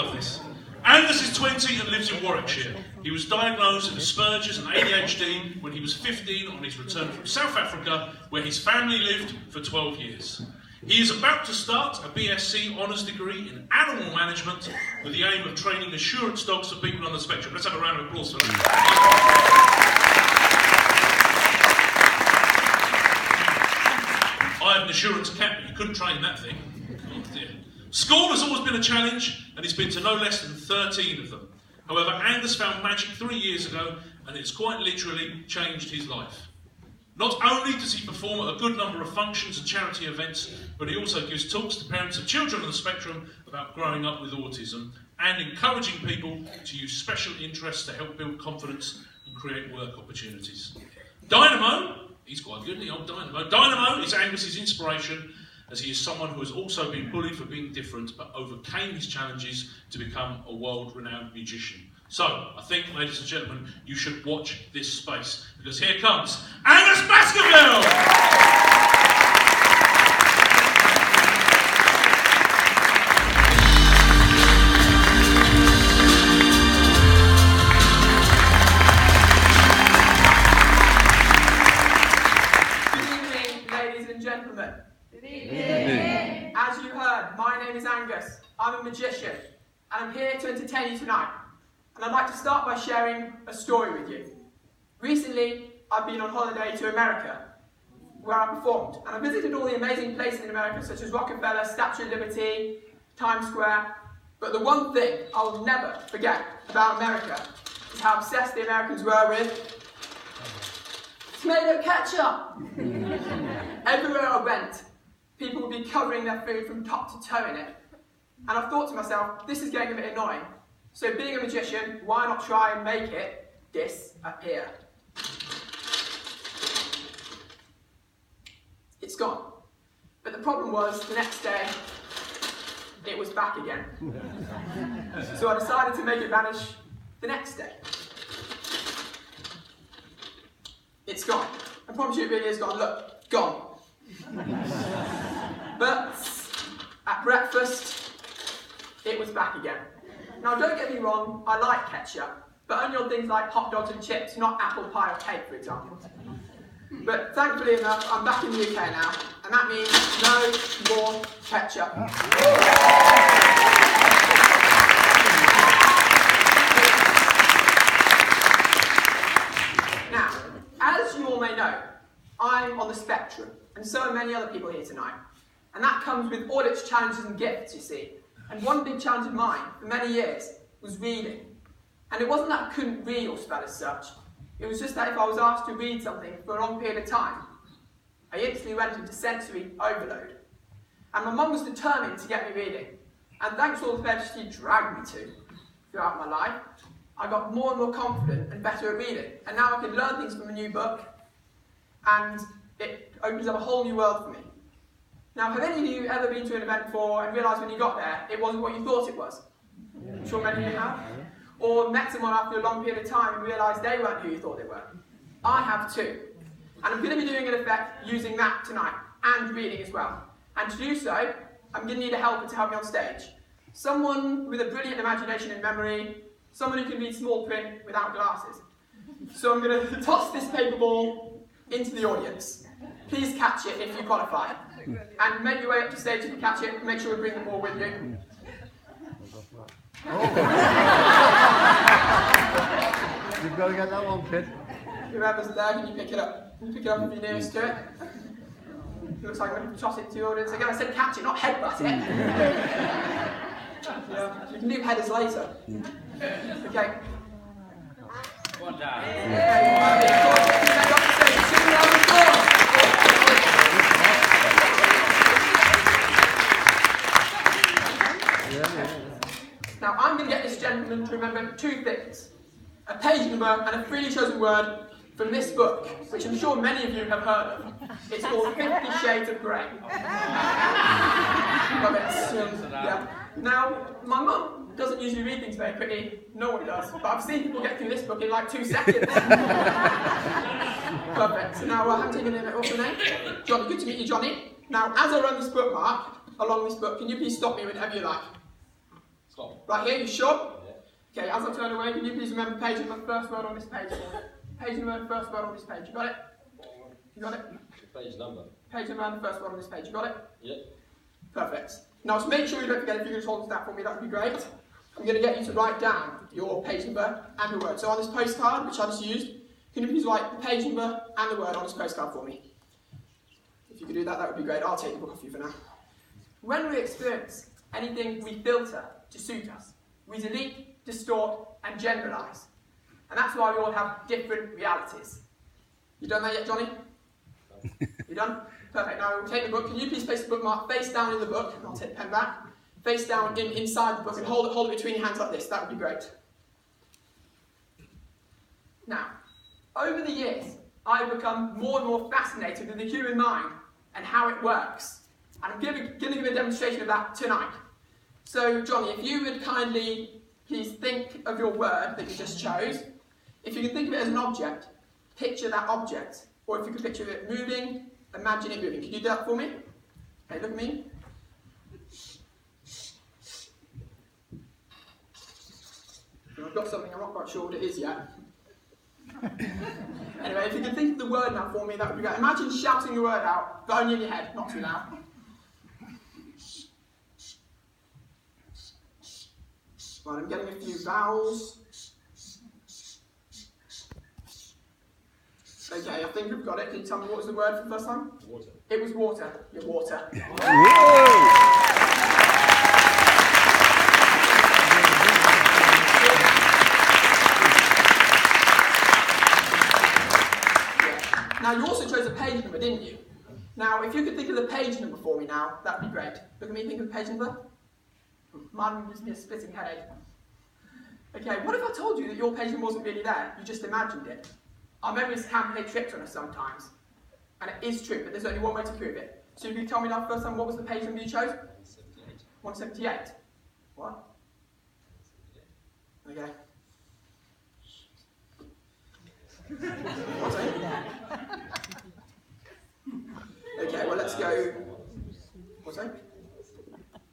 love this. Angus is 20 and lives in Warwickshire. He was diagnosed with Asperger's and ADHD when he was 15 on his return from South Africa, where his family lived for 12 years. He is about to start a BSc Honours degree in animal management with the aim of training assurance dogs for people on the spectrum. Let's have a round of applause for that. I had an assurance cat, but you couldn't train that thing. Oh dear. School has always been a challenge, and he's been to no less than 13 of them. However, Angus found magic 3 years ago, and it's quite literally changed his life. Not only does he perform at a good number of functions and charity events, but he also gives talks to parents of children on the spectrum about growing up with autism and encouraging people to use special interests to help build confidence and create work opportunities. Dynamo, he's quite good, the old Dynamo. Dynamo is Angus's inspiration, as he is someone who has also been bullied for being different but overcame his challenges to become a world-renowned musician. So, I think, ladies and gentlemen, you should watch this space, because here comes Angus Baskerville! As you heard, my name is Angus. I'm a magician, and I'm here to entertain you tonight. And I'd like to start by sharing a story with you. Recently, I've been on holiday to America, where I performed, and I visited all the amazing places in America, such as Rockefeller, Statue of Liberty, Times Square. But the one thing I will never forget about America is how obsessed the Americans were with tomato ketchup. Everywhere I went, people would be covering their food from top to toe in it. And I've thought to myself, this is getting a bit annoying. So being a magician, why not try and make it disappear? It's gone. But the problem was, the next day, it was back again. So I decided to make it vanish the next day. It's gone. I promise you it really is gone. Look, gone. But at breakfast, it was back again. Now don't get me wrong, I like ketchup, but only on things like hot dogs and chips, not apple pie or cake, for example. But thankfully enough, I'm back in the UK now, and that means no more ketchup. Now, as you all may know, I'm on the spectrum, and so are many other people here tonight. And that comes with all its challenges and gifts, you see. And one big challenge of mine, for many years, was reading. And it wasn't that I couldn't read or spell as such. It was just that if I was asked to read something for a long period of time, I instantly went into sensory overload. And my mum was determined to get me reading. And thanks to all the places she dragged me to throughout my life, I got more and more confident and better at reading. And now I can learn things from a new book, and it opens up a whole new world for me. Now, have any of you ever been to an event before and realised when you got there it wasn't what you thought it was? I'm sure many of you have. Or met someone after a long period of time and realised they weren't who you thought they were? I have too. And I'm going to be doing an effect using that tonight, and reading as well. And to do so, I'm going to need a helper to help me on stage. Someone with a brilliant imagination and memory, someone who can read small print without glasses. So I'm going to toss this paper ball into the audience. Please catch it if you qualify. And make your way up to stage if you catch it. Make sure we bring the ball with you. Oh. You've got to get that one, kid. Whoever's there, can you pick it up? Can you pick it up if you're nearest to it? Looks like I'm going to toss it to the audience. Again, I said catch it, not headbutt it. Yeah, you can do headers later. Okay. One down. Now, I'm going to get this gentleman to remember two things. A page number and a freely chosen word from this book, which I'm sure many of you have heard of. It's called 50 Shades of Grey. Love it. Yeah. Now, my mum doesn't usually read things very quickly, no one does, but I've seen people get through this book in like 2 seconds. Perfect. So now, I haven't taken a what's your name? Johnny, good to meet you, Johnny. Now, as I run this bookmark along this book, can you please stop me whenever you like? Stop. Right here, you sure? Yeah. Okay, as I turn away, can you please remember page number, first word on this page for me? Page number, first word on this page. You got it? You got it? Page number. Page number and the first word on this page. You got it? Yeah. Perfect. Now, to make sure you don't forget, if you can just hold that for me, that would be great. I'm going to get you to write down your page number and the word. So on this postcard, which I just used, can you please write the page number and the word on this postcard for me? If you could do that, that would be great. I'll take the book off you for now. When we experience anything, we filter to suit us. We delete, distort, and generalise. And that's why we all have different realities. You done that yet, Johnny? You done? Perfect. Now we'll take the book. Can you please place the bookmark face down in the book? And I'll take the pen back. Face down inside the book and hold it between your hands like this. That would be great. Now, over the years, I've become more and more fascinated with the human mind and how it works. And I'm going to give a demonstration of that tonight. So, Johnny, if you would kindly please think of your word that you just chose. If you can think of it as an object, picture that object. Or if you could picture it moving, imagine it moving. Can you do that for me? Okay, look at me. I've got something, I'm not quite sure what it is yet. Anyway, if you can think of the word now for me, that would be great. Imagine shouting the word out, but only in your head, not too loud. Right, I'm getting a few vowels. Okay, I think we've got it. Can you tell me what was the word for the first time? Water. It was water. Your water. Now, you also chose a page number, didn't you? Now, if you could think of the page number for me now, that would be great. Look at me, think of the page number. Mine gives me a splitting headache. Okay, what if I told you that your page number wasn't really there? You just imagined it. Our memories can play tricks on us sometimes. And it is true, but there's only one way to prove it. So if you tell me now first time, what was the page number you chose? 178. 178. What? Okay. What's that? Okay, well let's go. What's that?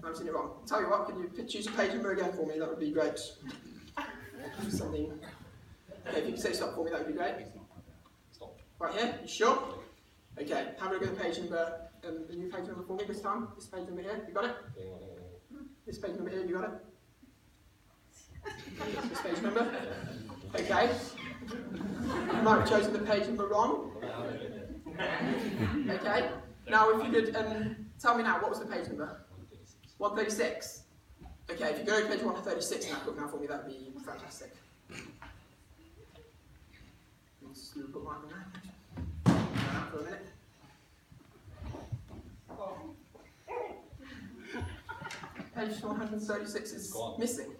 I've seen it wrong. Tell you what, can you choose a page number again for me? That would be great. Something. Okay, if you can say stop for me, that would be great. Stop. Right here, you sure? Okay, have a look at the page number, the new page number for me this time. This page number here, you got it? This page number here, you got it? This page number? Okay. You might have chosen the page number wrong. Okay. Now, if you could tell me now, what was the page number? 136. Okay, if you go to page 136 in that book now for me, that would be fantastic. Let's do a bookmark on that. For a minute. Page 136 is missing.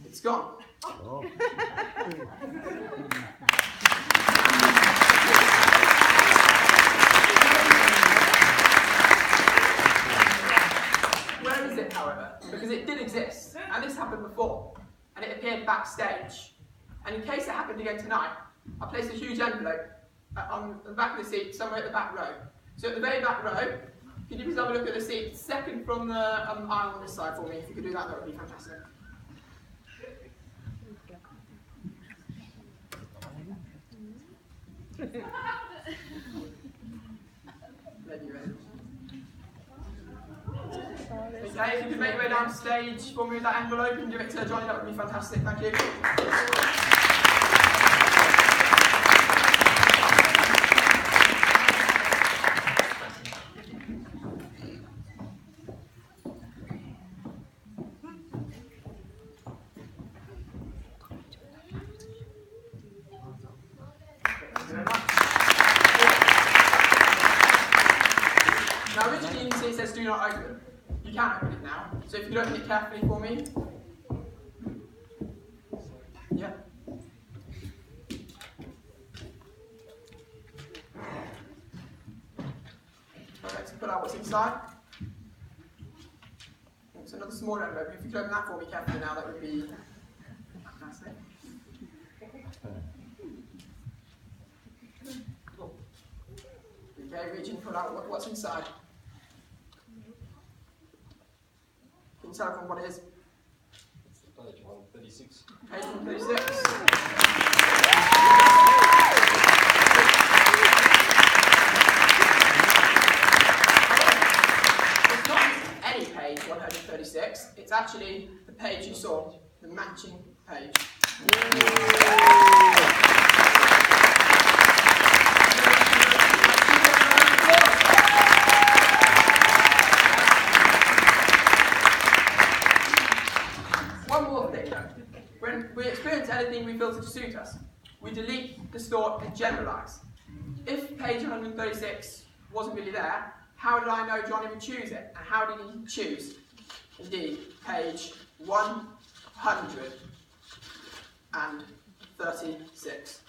It's gone. Oh. Where is it, however? Because it did exist, and this happened before, and it appeared backstage. And in case it happened again tonight, I placed a huge envelope on the back of the seat, somewhere at the back row. So at the very back row, could you please have a look at the seat second from the aisle on this side for me? If you could do that, that would be fantastic. Okay, if you could make your way down stage for me with that envelope and give it to Johnny, that would be fantastic. Thank you. Now, originally you can see it says do not open. You can open it now. So if you could open it carefully for me. Yeah. Okay, so pull out what's inside. It's another smaller envelope. If you could open that for me carefully now, that would be fantastic. Okay, reach and pull out what's inside. Can you tell everyone what it is? 136. Page 136. It's not any page 136, it's actually the page you saw, the matching page. One more thing though. When we experience anything we filter to suit us, we delete, distort and generalise. If page 136 wasn't really there, how did I know Johnny would choose it? And how did he choose? Indeed, page 136.